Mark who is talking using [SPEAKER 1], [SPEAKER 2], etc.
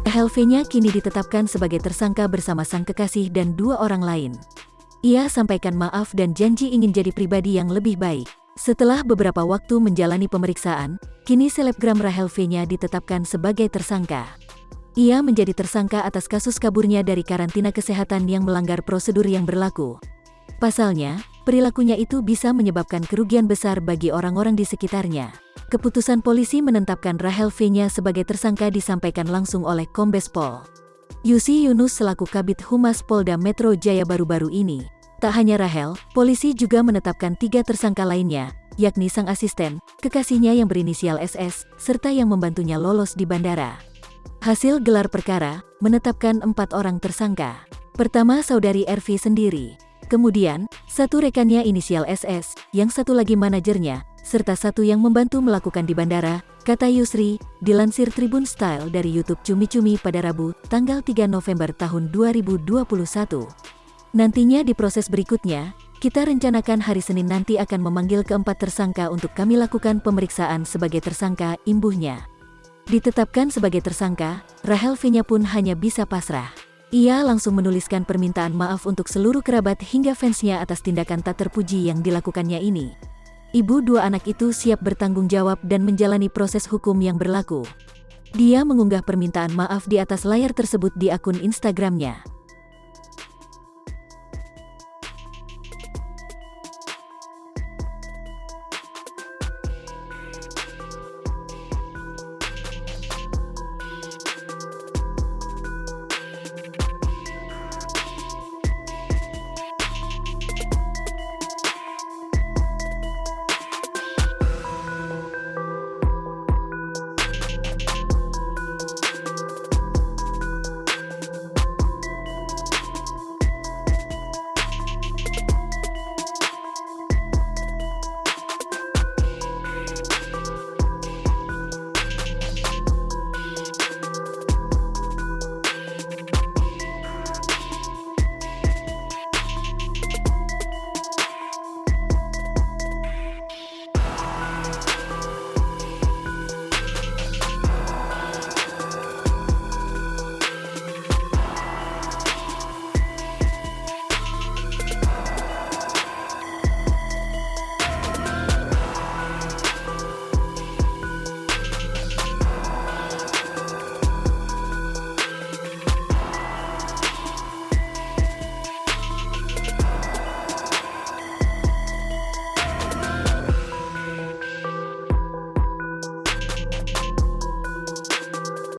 [SPEAKER 1] Rahel V-nya kini ditetapkan sebagai tersangka bersama sang kekasih dan 2 orang lain. Ia sampaikan maaf dan janji ingin jadi pribadi yang lebih baik. Setelah beberapa waktu menjalani pemeriksaan, kini selebgram Rahel V-nya ditetapkan sebagai tersangka. Ia menjadi tersangka atas kasus kaburnya dari karantina kesehatan yang melanggar prosedur yang berlaku. Pasalnya, perilakunya itu bisa menyebabkan kerugian besar bagi orang-orang di sekitarnya. Keputusan polisi menetapkan Rahel V-nya sebagai tersangka disampaikan langsung oleh Kombes Pol Yusi Yunus selaku Kabid Humas Polda Metro Jaya baru-baru ini. Tak hanya Rahel, polisi juga menetapkan 3 tersangka lainnya, yakni sang asisten, kekasihnya yang berinisial SS, serta yang membantunya lolos di bandara. Hasil gelar perkara menetapkan 4 orang tersangka. Pertama saudari RV sendiri, kemudian 1 rekannya inisial SS, yang 1 lagi manajernya, serta 1 yang membantu melakukan di bandara, kata Yusri, dilansir Tribun Style dari YouTube Cumi-Cumi pada Rabu, tanggal 3 November tahun 2021. Nantinya di proses berikutnya, kita rencanakan hari Senin nanti akan memanggil keempat tersangka untuk kami lakukan pemeriksaan sebagai tersangka, imbuhnya. Ditetapkan sebagai tersangka, Rahel V-nya pun hanya bisa pasrah. Ia langsung menuliskan permintaan maaf untuk seluruh kerabat hingga fansnya atas tindakan tak terpuji yang dilakukannya ini. Ibu 2 anak itu siap bertanggung jawab dan menjalani proses hukum yang berlaku. Dia mengunggah permintaan maaf di atas layar tersebut di akun Instagramnya.